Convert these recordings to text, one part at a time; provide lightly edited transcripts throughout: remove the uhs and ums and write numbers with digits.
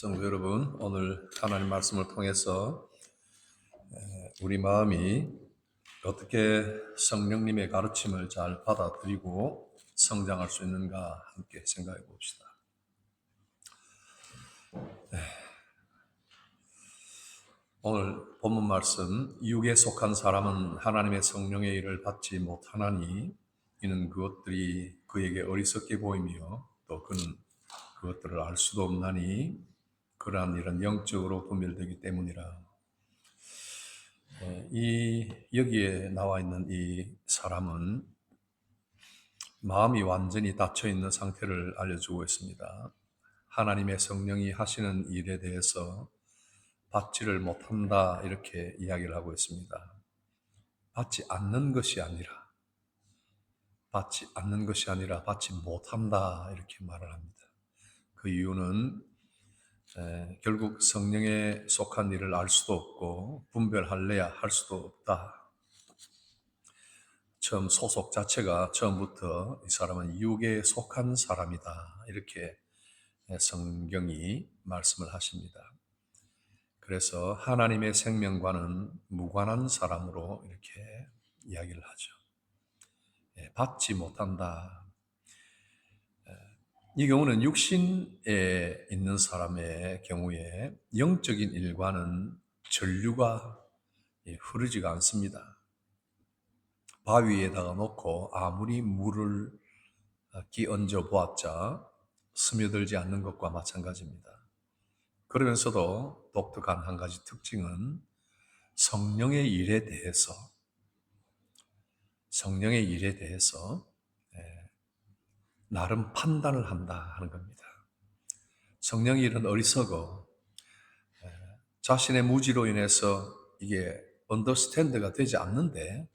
성도 여러분, 오늘 하나님 말씀을 통해서 우리 마음이 어떻게 성령님의 가르침을 잘 받아들이고 성장할 수 있는가 함께 생각해 봅시다. 오늘 본문 말씀, 육에 속한 사람은 하나님의 성령의 일을 받지 못하나니 이는 그것들이 그에게 어리석게 보이며 또 그는 그것들을 알 수도 없나니 그러한 일은 영적으로 분별되기 때문이라. 여기에 나와 있는 이 사람은 마음이 완전히 닫혀 있는 상태를 알려주고 있습니다. 하나님의 성령이 하시는 일에 대해서 받지를 못한다 이렇게 이야기를 하고 있습니다. 받지 않는 것이 아니라 받지 못한다 이렇게 말을 합니다. 그 이유는 결국 성령에 속한 일을 알 수도 없고 분별할래야 할 수도 없다. 처음 소속 자체가 처음부터 이 사람은 육에 속한 사람이다 이렇게 성경이 말씀을 하십니다. 그래서 하나님의 생명과는 무관한 사람으로 이렇게 이야기를 하죠. 받지 못한다. 이 경우는 육신에 있는 사람의 경우에 영적인 일과는 전류가 흐르지가 않습니다. 바위에다가 놓고 아무리 물을 끼얹어 보았자 스며들지 않는 것과 마찬가지입니다. 그러면서도 독특한 한 가지 특징은 성령의 일에 대해서 나름 판단을 한다 하는 겁니다. 성령의 일은 어리석어 자신의 무지로 인해서 이게 언더스탠드가 되지 않는데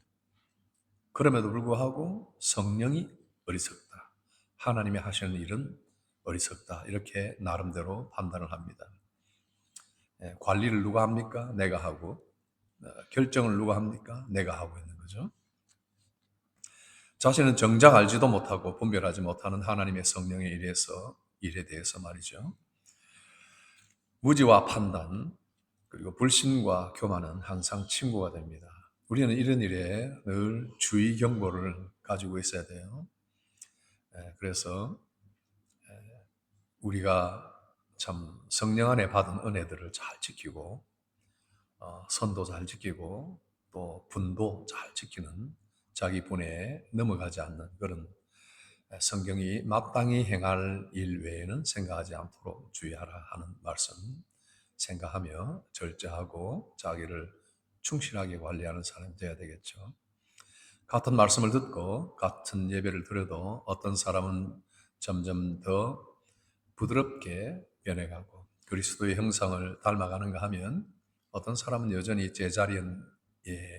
그럼에도 불구하고 성령이 어리석다. 하나님이 하시는 일은 어리석다. 이렇게 나름대로 판단을 합니다. 관리를 누가 합니까? 내가 하고. 결정을 누가 합니까? 내가 하고 있는 거죠. 자신은 정작 알지도 못하고 분별하지 못하는 하나님의 성령의 일에 대해서 말이죠. 무지와 판단, 그리고 불신과 교만은 항상 친구가 됩니다. 우리는 이런 일에 늘 주의 경보를 가지고 있어야 돼요. 그래서 우리가 참 성령 안에 받은 은혜들을 잘 지키고 선도 잘 지키고 또 분도 잘 지키는 자기 분에 넘어가지 않는 그런 성경이 마땅히 행할 일 외에는 생각하지 않도록 주의하라 하는 말씀 생각하며 절제하고 자기를 충실하게 관리하는 사람이 되어야 되겠죠. 같은 말씀을 듣고 같은 예배를 드려도 어떤 사람은 점점 더 부드럽게 변해가고 그리스도의 형상을 닮아가는가 하면 어떤 사람은 여전히 제자리에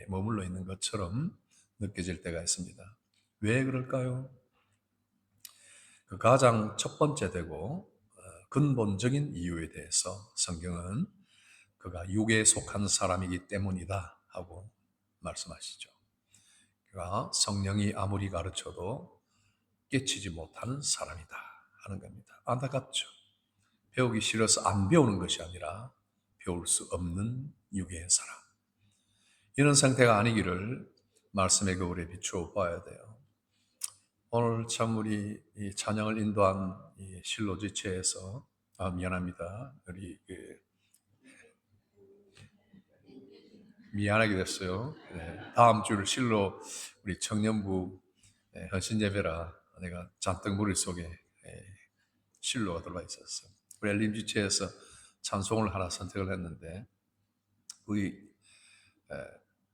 머물러 있는 것처럼 느껴질 때가 있습니다. 왜 그럴까요? 그 가장 첫 번째 되고 근본적인 이유에 대해서 성경은 그가 육에 속한 사람이기 때문이다 하고 말씀하시죠. 그가 성령이 아무리 가르쳐도 깨치지 못하는 사람이다 하는 겁니다. 안타깝죠. 배우기 싫어서 안 배우는 것이 아니라 배울 수 없는 육의 사람. 이런 상태가 아니기를 말씀의 거울에 비추어 봐야 돼요. 오늘 참 우리 이 찬양을 인도한 이 실로 지체에서 미안합니다. 미안하게 됐어요. 다음 주를 실로 우리 청년부 헌신 예배라 내가 잔뜩 머릿속에 실로가 들어와 있었어요. 우리 엘림 지체에서 찬송을 하나 선택을 했는데 우리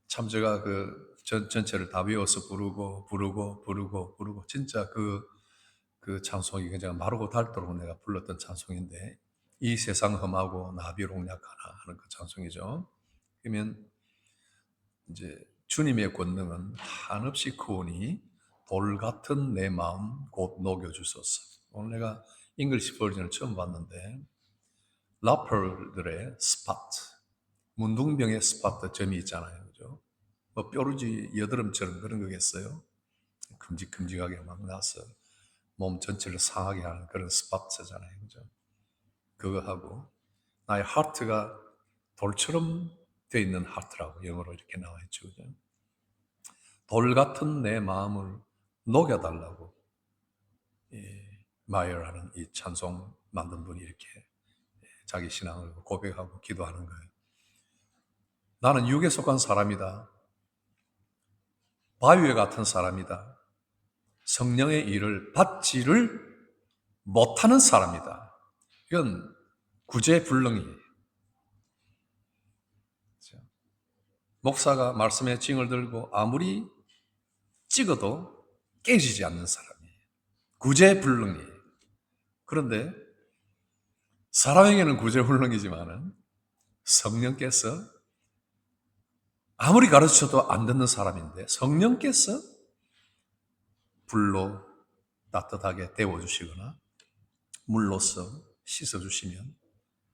참 제가 그 전체를 다 외워서 부르고 진짜 그 찬송이 그냥 마르고 닳도록 내가 불렀던 찬송인데 이 세상 험하고 나비롱 약하나 하는 그 찬송이죠. 그러면 이제 주님의 권능은 한없이 크오니 돌 같은 내 마음 곧 녹여주소서. 오늘 내가 잉글리시 버전을 처음 봤는데 라퍼들의 스팟, 문둥병의 스팟 점이 있잖아요. 그죠? 뭐 뾰루지 여드름처럼 그런 거겠어요? 큼직큼직하게 막 나서 몸 전체를 상하게 하는 그런 스팟잖아요. 그죠? 그거 하고 나의 하트가 돌처럼 되어 있는 하트라고 영어로 이렇게 나와 있죠. 그죠? 돌 같은 내 마음을 녹여달라고 마이어라는 이 찬송 만든 분이 이렇게 자기 신앙을 고백하고 기도하는 거예요. 나는 육에 속한 사람이다. 바위와 같은 사람이다. 성령의 일을 받지를 못하는 사람이다. 이건 구제불능이에요. 목사가 말씀의 징을 들고 아무리 찍어도 깨지지 않는 사람이에요. 구제불능이에요. 그런데 사람에게는 구제불능이지만은 성령께서 아무리 가르쳐도 안 듣는 사람인데 성령께서 불로 따뜻하게 데워주시거나 물로써 씻어주시면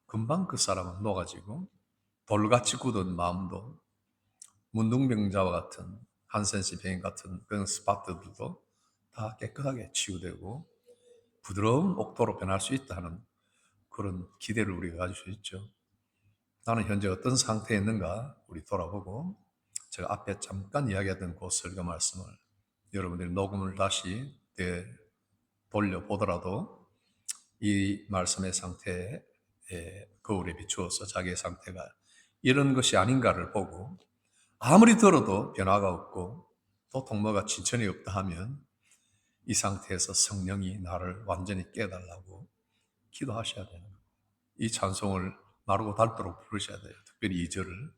금방 그 사람은 녹아지고 돌같이 굳은 마음도 문둥병자와 같은 한센시 병 같은 그런 스팟들도 다 깨끗하게 치유되고 부드러운 옥토로 변할 수 있다는 그런 기대를 우리가 가질 수 있죠. 나는 현재 어떤 상태에 있는가 우리 돌아보고 제가 앞에 잠깐 이야기했던 그 설교 말씀을 여러분들이 녹음을 다시 돌려보더라도 이 말씀의 상태에 거울에 비추어서 자기의 상태가 이런 것이 아닌가를 보고 아무리 들어도 변화가 없고 또 통로가 진천이 없다 하면 이 상태에서 성령이 나를 완전히 깨달라고 기도하셔야 되는 거예요. 이 찬송을 마르고 닳도록 부르셔야 돼요. 특별히 2절을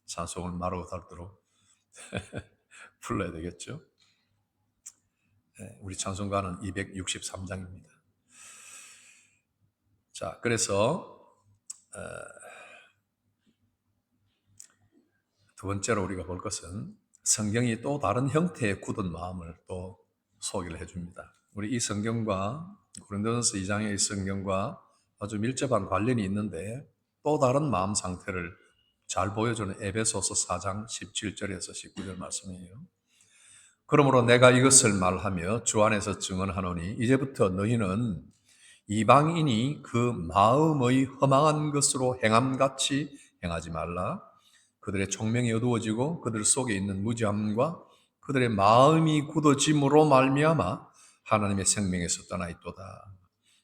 찬송을 마르고 닳도록 불러야 되겠죠. 우리 찬송가는 263장입니다. 자, 그래서 두 번째로 우리가 볼 것은 성경이 또 다른 형태의 굳은 마음을 또 소개를 해줍니다. 우리 이 성경과 고린도전서 2장의 이 성경과 아주 밀접한 관련이 있는데 또 다른 마음 상태를 잘 보여주는 에베소서 4장 17절에서 19절 말씀이에요. 그러므로 내가 이것을 말하며 주 안에서 증언하노니 이제부터 너희는 이방인이 그 마음의 허망한 것으로 행함같이 행하지 말라. 그들의 총명이 어두워지고 그들 속에 있는 무지함과 그들의 마음이 굳어짐으로 말미암아 하나님의 생명에서 떠나 있도다.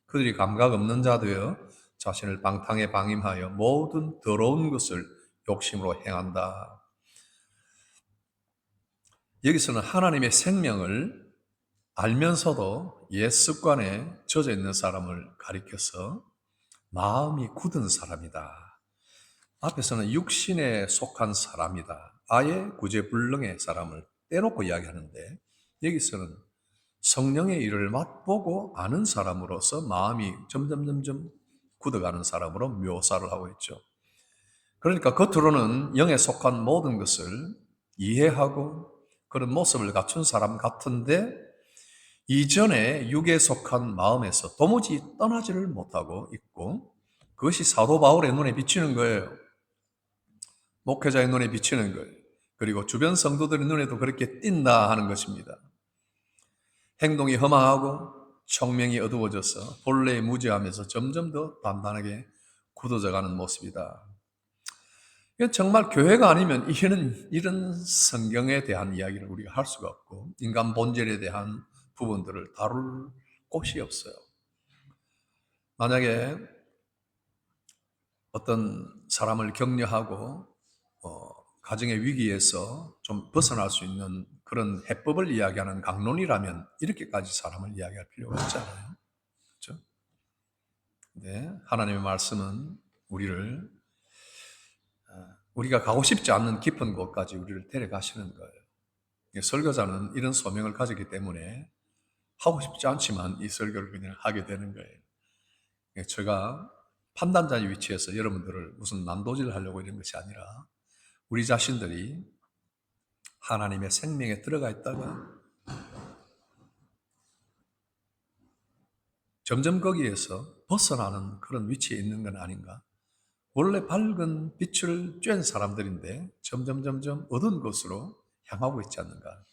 그들이 감각 없는 자 되어 자신을 방탕에 방임하여 모든 더러운 것을 욕심으로 행한다. 여기서는 하나님의 생명을 알면서도 옛 습관에 젖어 있는 사람을 가리켜서 마음이 굳은 사람이다. 앞에서는 육신에 속한 사람이다. 아예 구제불능의 사람을 떼놓고 이야기하는데 여기서는 성령의 일을 맛보고 아는 사람으로서 마음이 점점 굳어가는 사람으로 묘사를 하고 있죠. 그러니까 겉으로는 영에 속한 모든 것을 이해하고 그런 모습을 갖춘 사람 같은데 이전에 육에 속한 마음에서 도무지 떠나지를 못하고 있고 그것이 사도 바울의 눈에 비치는 거예요. 목회자의 눈에 비치는 거예요. 그리고 주변 성도들의 눈에도 그렇게 띈다 하는 것입니다. 행동이 험하고 총명이 어두워져서 본래의 무지함에서 점점 더 단단하게 굳어져가는 모습이다. 이건 정말 교회가 아니면 이런 성경에 대한 이야기를 우리가 할 수가 없고 인간 본질에 대한 부분들을 다룰 곳이 없어요. 만약에 어떤 사람을 격려하고 가정의 위기에서 좀 벗어날 수 있는 그런 해법을 이야기하는 강론이라면 이렇게까지 사람을 이야기할 필요가 없잖아요. 그렇죠? 네, 하나님의 말씀은 우리가 가고 싶지 않는 깊은 곳까지 우리를 데려가시는 거예요. 설교자는 이런 소명을 가졌기 때문에 하고 싶지 않지만 이 설교를 그냥 하게 되는 거예요. 제가 판단자의 위치에서 여러분들을 무슨 난도질을 하려고 이런 것이 아니라 우리 자신들이 하나님의 생명에 들어가 있다가 점점 거기에서 벗어나는 그런 위치에 있는 건 아닌가. 원래 밝은 빛을 쬐은 사람들인데 점점 어두운 곳으로 향하고 있지 않는가.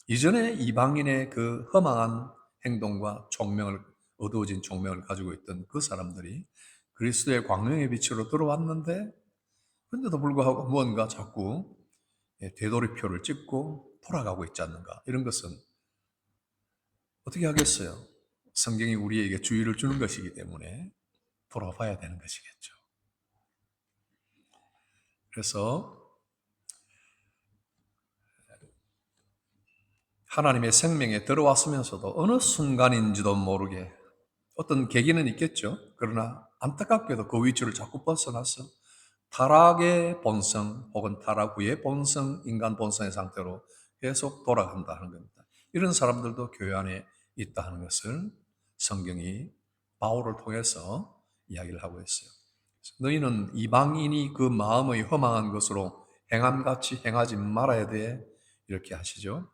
이전에 이방인의 그 허망한 행동과 어두워진 총명을 가지고 있던 그 사람들이 그리스도의 광명의 빛으로 들어왔는데 그런데도 불구하고 무언가 자꾸 되돌이표를 찍고 돌아가고 있지 않는가. 이런 것은 어떻게 하겠어요? 성경이 우리에게 주의를 주는 것이기 때문에 돌아봐야 되는 것이겠죠. 그래서 하나님의 생명에 들어왔으면서도 어느 순간인지도 모르게 어떤 계기는 있겠죠. 그러나 안타깝게도 그 위치를 자꾸 벗어나서 타락의 본성 혹은 타락 후의 본성, 인간 본성의 상태로 계속 돌아간다 하는 겁니다. 이런 사람들도 교회 안에 있다 하는 것을 성경이 바울을 통해서 이야기를 하고 있어요. 너희는 이방인이 그 마음의 허망한 것으로 행함같이 행하지 말아야 돼. 이렇게 하시죠.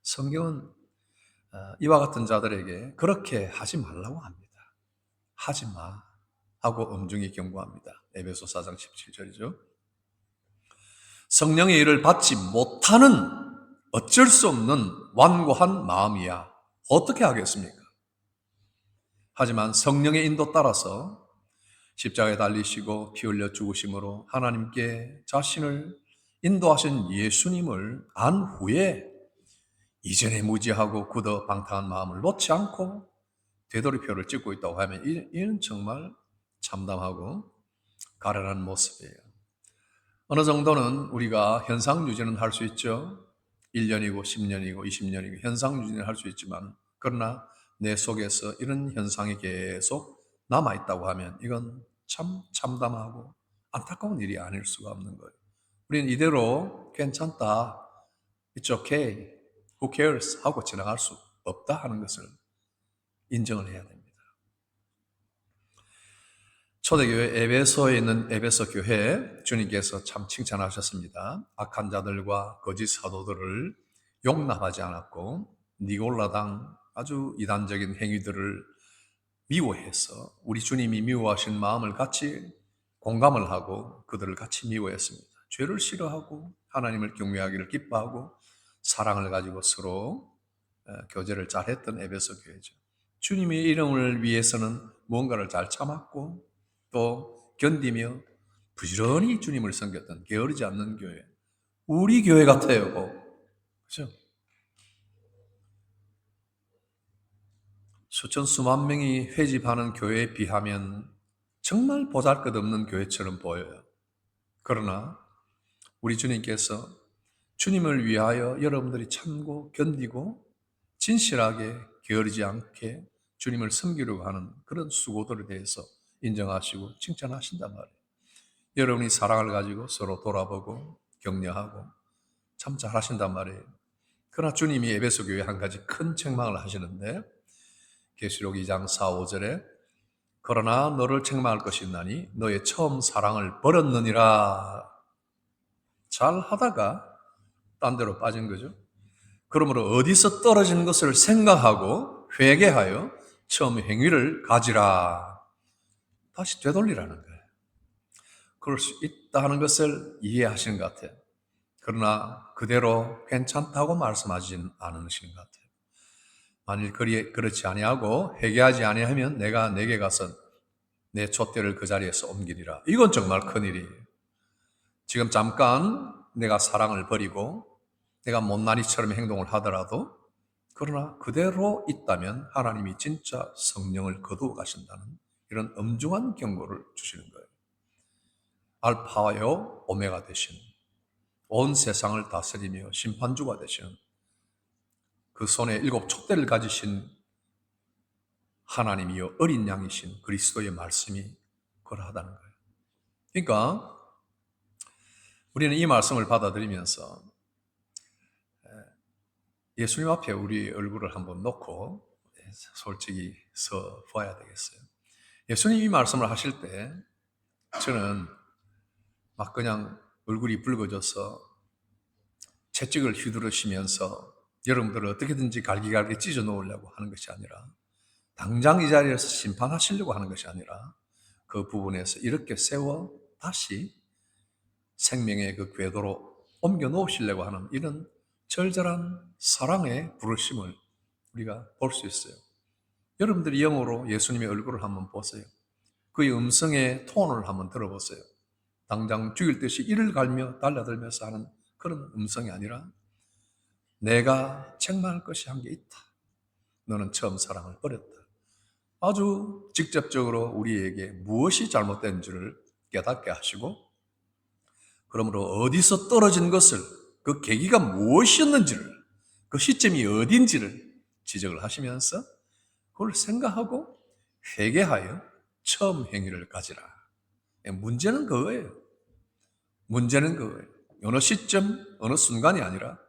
성경은 이와 같은 자들에게 그렇게 하지 말라고 합니다. 하지 마 하고 엄중히 경고합니다. 에베소 4장 17절이죠. 성령의 일을 받지 못하는 어쩔 수 없는 완고한 마음이야. 어떻게 하겠습니까? 하지만 성령의 인도 따라서 십자가에 달리시고 피 흘려 죽으심으로 하나님께 자신을 인도하신 예수님을 안 후에 이전에 무지하고 굳어 방탕한 마음을 놓지 않고 되돌이표를 찍고 있다고 하면 이는 정말 참담하고 가련한 모습이에요. 어느 정도는 우리가 현상 유지는 할 수 있죠. 1년이고 10년이고 20년이고 현상 유지는 할 수 있지만 그러나 내 속에서 이런 현상이 계속 남아있다고 하면 이건 참 참담하고 안타까운 일이 아닐 수가 없는 거예요. 우리는 이대로 괜찮다, it's okay, who cares 하고 지나갈 수 없다 하는 것을 인정을 해야 됩니다. 초대교회 에베소에 있는 에베소 교회 주님께서 참 칭찬하셨습니다. 악한 자들과 거짓 사도들을 용납하지 않았고 니골라당 아주 이단적인 행위들을 미워해서 우리 주님이 미워하신 마음을 같이 공감을 하고 그들을 같이 미워했습니다. 죄를 싫어하고 하나님을 경외하기를 기뻐하고 사랑을 가지고 서로 교제를 잘했던 에베소 교회죠. 주님의 이름을 위해서는 무언가를 잘 참았고 또 견디며 부지런히 주님을 섬겼던 게으르지 않는 교회. 우리 교회 같아요. 그렇죠? 수천 수만 명이 회집하는 교회에 비하면 정말 보잘것없는 교회처럼 보여요. 그러나 우리 주님께서 주님을 위하여 여러분들이 참고 견디고 진실하게 게으르지 않게 주님을 섬기려고 하는 그런 수고들에 대해서 인정하시고 칭찬하신단 말이에요. 여러분이 사랑을 가지고 서로 돌아보고 격려하고 참 잘하신단 말이에요. 그러나 주님이 에베소 교회에 한 가지 큰 책망을 하시는데 계시록 2장 4, 5절에 그러나 너를 책망할 것이 있나니 너의 처음 사랑을 버렸느니라. 잘 하다가 딴 데로 빠진 거죠. 그러므로 어디서 떨어진 것을 생각하고 회개하여 처음 행위를 가지라. 다시 되돌리라는 거예요. 그럴 수 있다는 것을 이해하시는 것 같아요. 그러나 그대로 괜찮다고 말씀하지는 않으시는 것 같아요. 만일 그렇지 아니하고 회개하지 아니하면 내가 내게 가서 내 촛대를 그 자리에서 옮기리라. 이건 정말 큰일이에요. 지금 잠깐 내가 사랑을 버리고 내가 못난이처럼 행동을 하더라도 그러나 그대로 있다면 하나님이 진짜 성령을 거두어 가신다는 이런 엄중한 경고를 주시는 거예요. 알파요 오메가 되신 온 세상을 다스리며 심판주가 되시는 그 손에 7 촛대를 가지신 하나님이요 어린 양이신 그리스도의 말씀이 그러하다는 거예요. 그러니까 우리는 이 말씀을 받아들이면서 예수님 앞에 우리 얼굴을 한번 놓고 솔직히 서 봐야 되겠어요. 예수님 이 말씀을 하실 때 저는 막 그냥 얼굴이 붉어져서 채찍을 휘두르시면서 여러분들을 어떻게든지 갈기갈기 찢어 놓으려고 하는 것이 아니라 당장 이 자리에서 심판하시려고 하는 것이 아니라 그 부분에서 이렇게 세워 다시 생명의 그 궤도로 옮겨 놓으시려고 하는 이런 절절한 사랑의 부르심을 우리가 볼 수 있어요. 여러분들이 영어로 예수님의 얼굴을 한번 보세요. 그의 음성의 톤을 한번 들어보세요. 당장 죽일 듯이 이를 갈며 달려들면서 하는 그런 음성이 아니라 내가 책망할 것이 한 게 있다. 너는 처음 사랑을 버렸다. 아주 직접적으로 우리에게 무엇이 잘못된지를 깨닫게 하시고 그러므로 어디서 떨어진 것을 그 계기가 무엇이었는지를 그 시점이 어딘지를 지적을 하시면서 그걸 생각하고 회개하여 처음 행위를 가지라. 문제는 그거예요. 문제는 그거예요. 어느 시점, 어느 순간이 아니라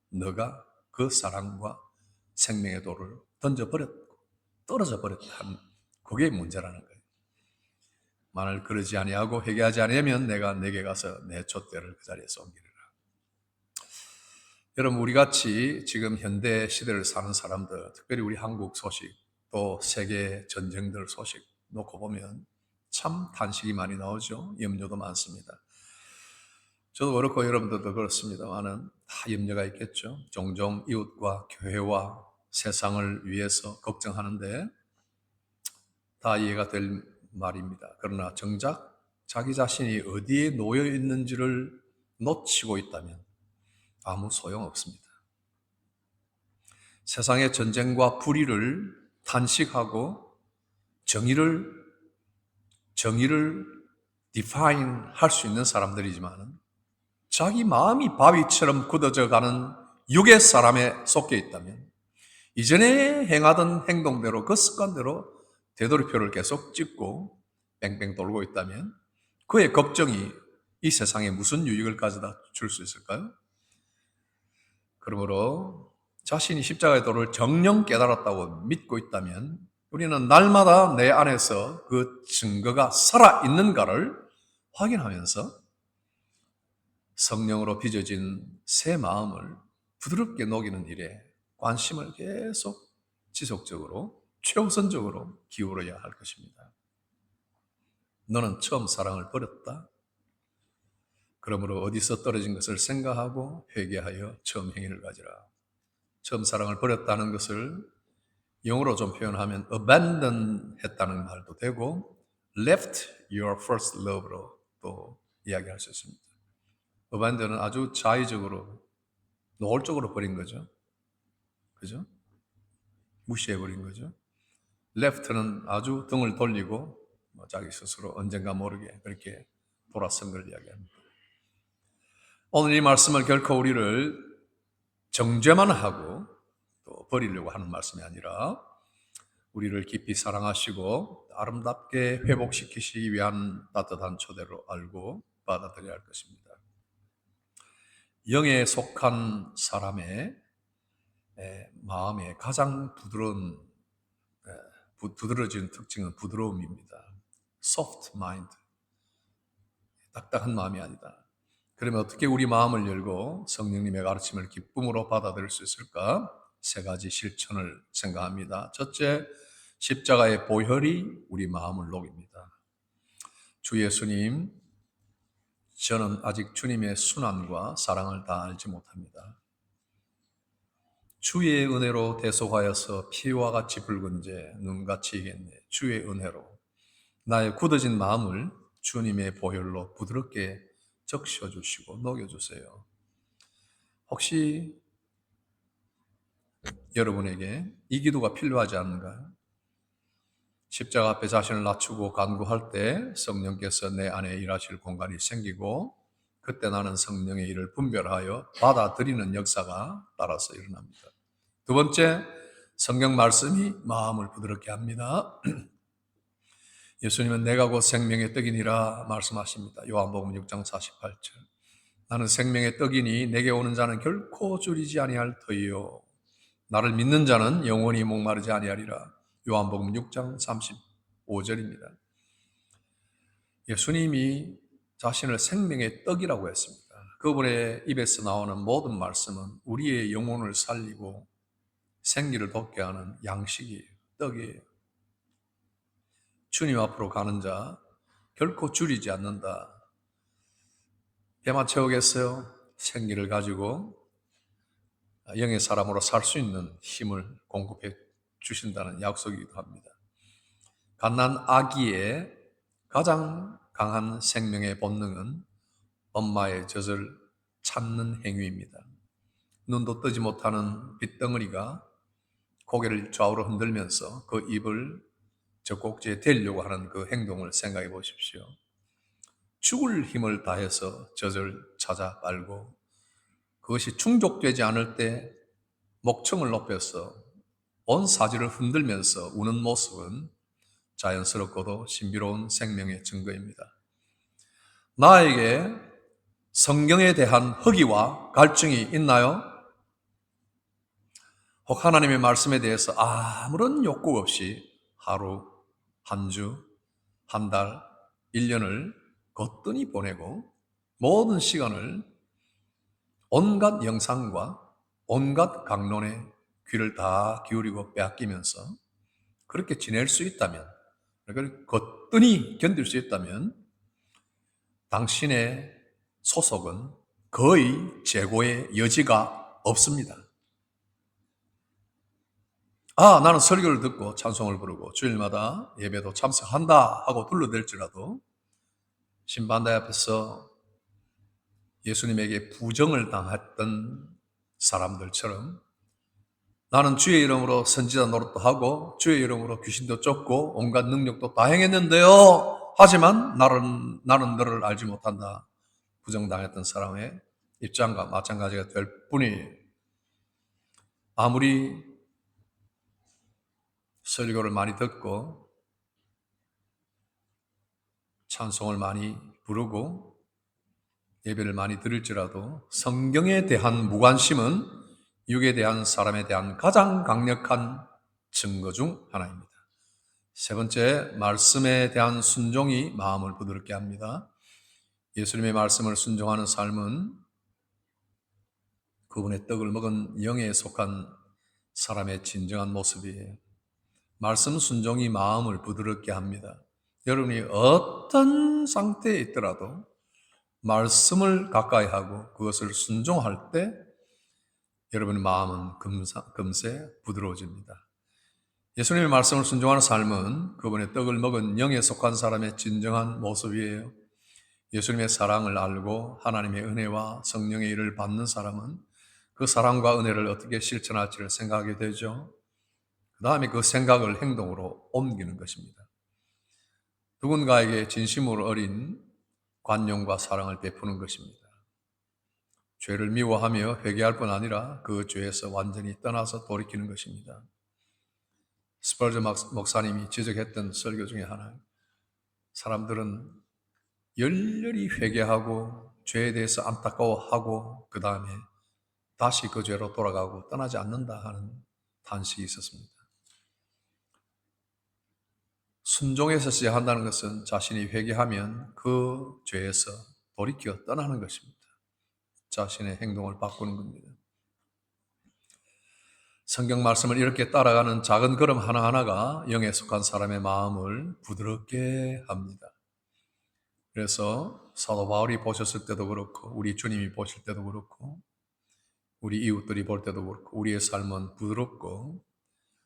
너가 그 사랑과 생명의 돌을 던져버렸고 떨어져 버렸다. 그게 문제라는 거예요. 만일 그러지 아니하고 회개하지 아니하면 내가 내게 가서 내 촛대를 그 자리에서 옮기리라. 여러분 우리 같이 지금 현대 시대를 사는 사람들, 특별히 우리 한국 소식, 또 세계 전쟁들 소식 놓고 보면 참 탄식이 많이 나오죠. 염려도 많습니다. 저도 그렇고 여러분들도 그렇습니다만은 다 염려가 있겠죠. 종종 이웃과 교회와 세상을 위해서 걱정하는데 다 이해가 될 말입니다. 그러나 정작 자기 자신이 어디에 놓여 있는지를 놓치고 있다면 아무 소용없습니다. 세상의 전쟁과 불의를 탄식하고 정의를 define 할 수 있는 사람들이지만 자기 마음이 바위처럼 굳어져 가는 육의 사람에 속해 있다면 이전에 행하던 행동대로 그 습관대로 되돌이표를 계속 찍고 뺑뺑 돌고 있다면 그의 걱정이 이 세상에 무슨 유익을 가져다 줄 수 있을까요? 그러므로 자신이 십자가의 도를 정녕 깨달았다고 믿고 있다면 우리는 날마다 내 안에서 그 증거가 살아있는가를 확인하면서 성령으로 빚어진 새 마음을 부드럽게 녹이는 일에 관심을 계속 지속적으로 최우선적으로 기울여야 할 것입니다. 너는 처음 사랑을 버렸다. 그러므로 어디서 떨어진 것을 생각하고 회개하여 처음 행위를 가지라. 처음 사랑을 버렸다는 것을 영어로 좀 표현하면 abandon 했다는 말도 되고 left your first love로 또 이야기할 수 있습니다. abandon은 아주 자의적으로 노골적으로 버린 거죠. 그죠? 무시해버린 거죠. left는 아주 등을 돌리고 자기 스스로 언젠가 모르게 그렇게 돌아선 걸 이야기합니다. 오늘 이 말씀은 결코 우리를 정죄만 하고 또 버리려고 하는 말씀이 아니라 우리를 깊이 사랑하시고 아름답게 회복시키시기 위한 따뜻한 초대로 알고 받아들여야 할 것입니다. 영에 속한 사람의 마음의 가장 두드러진 특징은 부드러움입니다. soft mind, 딱딱한 마음이 아니다. 그러면 어떻게 우리 마음을 열고 성령님의 가르침을 기쁨으로 받아들일 수 있을까? 세 가지 실천을 생각합니다. 첫째, 십자가의 보혈이 우리 마음을 녹입니다. 주 예수님, 저는 아직 주님의 순환과 사랑을 다 알지 못합니다. 주의 은혜로 대속하여서 피와 같이 붉은 죄, 눈같이 이겠네. 주의 은혜로 나의 굳어진 마음을 주님의 보혈로 부드럽게 적셔주시고 녹여주세요. 혹시 여러분에게 이 기도가 필요하지 않은가요? 십자가 앞에 자신을 낮추고 간구할 때 성령께서 내 안에 일하실 공간이 생기고 그때 나는 성령의 일을 분별하여 받아들이는 역사가 따라서 일어납니다. 두 번째, 성경 말씀이 마음을 부드럽게 합니다. 예수님은 내가 곧 생명의 떡이니라 말씀하십니다. 요한복음 6장 48절. 나는 생명의 떡이니 내게 오는 자는 결코 줄이지 아니할 터이요 나를 믿는 자는 영원히 목마르지 아니하리라. 요한복음 6장 35절입니다. 예수님이 자신을 생명의 떡이라고 했습니다. 그분의 입에서 나오는 모든 말씀은 우리의 영혼을 살리고 생기를 돋게 하는 양식이에요. 떡이에요. 주님 앞으로 가는 자 결코 줄이지 않는다. 배만 채우겠어요? 생기를 가지고 영의 사람으로 살 수 있는 힘을 공급해 주신다는 약속이기도 합니다. 갓난 아기의 가장 강한 생명의 본능은 엄마의 젖을 찾는 행위입니다. 눈도 뜨지 못하는 빗덩어리가 고개를 좌우로 흔들면서 그 입을 젖꼭지에 대려고 하는 그 행동을 생각해 보십시오. 죽을 힘을 다해서 젖을 찾아 빨고 그것이 충족되지 않을 때 목청을 높여서 온 사지를 흔들면서 우는 모습은 자연스럽고도 신비로운 생명의 증거입니다. 나에게 성경에 대한 허기와 갈증이 있나요? 혹 하나님의 말씀에 대해서 아무런 욕구 없이 하루, 한 주, 한 달, 1년을 거뜬히 보내고 모든 시간을 온갖 영상과 온갖 강론에 귀를 다 기울이고 빼앗기면서 그렇게 지낼 수 있다면, 그걸 거뜬히 견딜 수 있다면 당신의 소속은 거의 재고의 여지가 없습니다. 나는 설교를 듣고 찬송을 부르고 주일마다 예배도 참석한다 하고 둘러댈지라도 심판대 앞에서 예수님에게 부정을 당했던 사람들처럼 나는 주의 이름으로 선지자 노릇도 하고 주의 이름으로 귀신도 쫓고 온갖 능력도 다 행했는데요. 하지만 나는 너를 알지 못한다. 부정당했던 사람의 입장과 마찬가지가 될 뿐이에요. 아무리 설교를 많이 듣고 찬송을 많이 부르고 예배를 많이 들을지라도 성경에 대한 무관심은 육에 대한 사람에 대한 가장 강력한 증거 중 하나입니다. 세 번째, 말씀에 대한 순종이 마음을 부드럽게 합니다. 예수님의 말씀을 순종하는 삶은 그분의 떡을 먹은 영에 속한 사람의 진정한 모습이에요. 말씀 순종이 마음을 부드럽게 합니다. 여러분이 어떤 상태에 있더라도 말씀을 가까이 하고 그것을 순종할 때 여러분의 마음은 금세 부드러워집니다. 예수님의 말씀을 순종하는 삶은 그분의 떡을 먹은 영에 속한 사람의 진정한 모습이에요. 예수님의 사랑을 알고 하나님의 은혜와 성령의 일을 받는 사람은 그 사랑과 은혜를 어떻게 실천할지를 생각하게 되죠. 그 다음에 그 생각을 행동으로 옮기는 것입니다. 누군가에게 진심으로 어린 관용과 사랑을 베푸는 것입니다. 죄를 미워하며 회개할 뿐 아니라 그 죄에서 완전히 떠나서 돌이키는 것입니다. 스펄저 목사님이 지적했던 설교 중에 하나, 사람들은 열렬히 회개하고 죄에 대해서 안타까워하고 그 다음에 다시 그 죄로 돌아가고 떠나지 않는다 하는 탄식이 있었습니다. 순종해서 시작한다는 것은 자신이 회개하면 그 죄에서 돌이켜 떠나는 것입니다. 자신의 행동을 바꾸는 겁니다. 성경 말씀을 이렇게 따라가는 작은 걸음 하나하나가 영에 속한 사람의 마음을 부드럽게 합니다. 그래서 사도 바울이 보셨을 때도 그렇고 우리 주님이 보실 때도 그렇고 우리 이웃들이 볼 때도 그렇고 우리의 삶은 부드럽고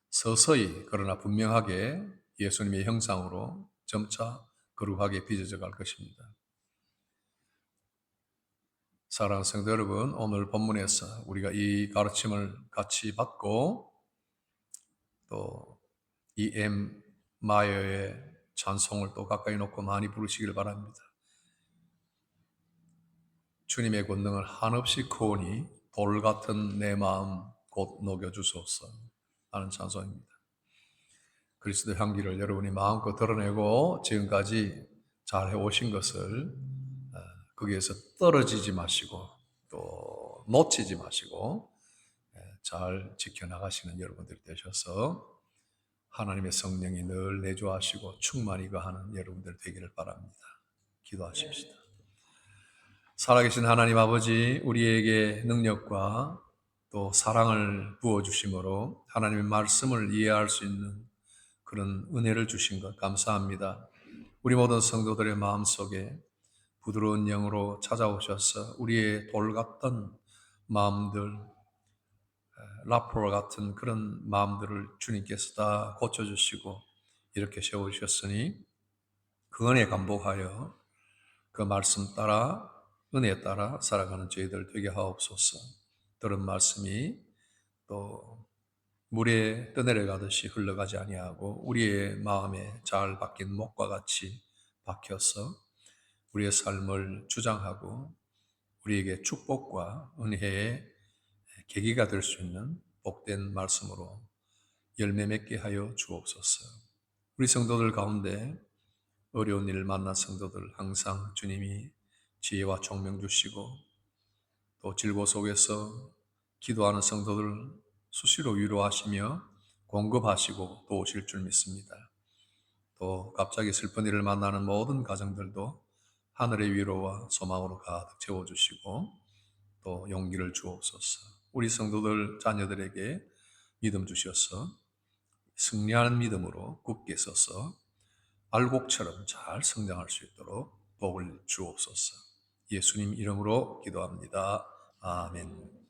서서히 그러나 분명하게 예수님의 형상으로 점차 거룩하게 빚어져 갈 것입니다. 사랑하는 성도 여러분, 오늘 본문에서 우리가 이 가르침을 같이 받고 또 E.M. 마이어의 찬송을 또 가까이 놓고 많이 부르시길 바랍니다. 주님의 권능을 한없이 크오니 돌 같은 내 마음 곧 녹여주소서 하는 찬송입니다. 그리스도 향기를 여러분이 마음껏 드러내고 지금까지 잘 해오신 것을 거기에서 떨어지지 마시고 또 놓치지 마시고 잘 지켜나가시는 여러분들이 되셔서 하나님의 성령이 늘 내주하시고 충만히 거하는 여러분들 되기를 바랍니다. 기도하십시다. 살아계신 하나님 아버지, 우리에게 능력과 또 사랑을 부어주심으로 하나님의 말씀을 이해할 수 있는 그런 은혜를 주신 것 감사합니다. 우리 모든 성도들의 마음속에 부드러운 영으로 찾아오셔서 우리의 돌 같던 마음들, 라포 같은 그런 마음들을 주님께서 다 고쳐주시고 이렇게 세우셨으니 그 은혜 감복하여 그 말씀 따라 은혜에 따라 살아가는 저희들 되게 하옵소서. 들은 말씀이 또 물에 떠내려가듯이 흘러가지 아니하고 우리의 마음에 잘 박힌 목과 같이 박혀서 우리의 삶을 주장하고 우리에게 축복과 은혜의 계기가 될 수 있는 복된 말씀으로 열매 맺게 하여 주옵소서. 우리 성도들 가운데 어려운 일을 만난 성도들 항상 주님이 지혜와 총명 주시고 또 질고 속에서 기도하는 성도들 수시로 위로하시며 공급하시고 도우실 줄 믿습니다. 또 갑자기 슬픈 일을 만나는 모든 가정들도 하늘의 위로와 소망으로 가득 채워주시고 또 용기를 주옵소서. 우리 성도들 자녀들에게 믿음 주셔서 승리하는 믿음으로 굳게 서서 알곡처럼 잘 성장할 수 있도록 복을 주옵소서. 예수님 이름으로 기도합니다. 아멘.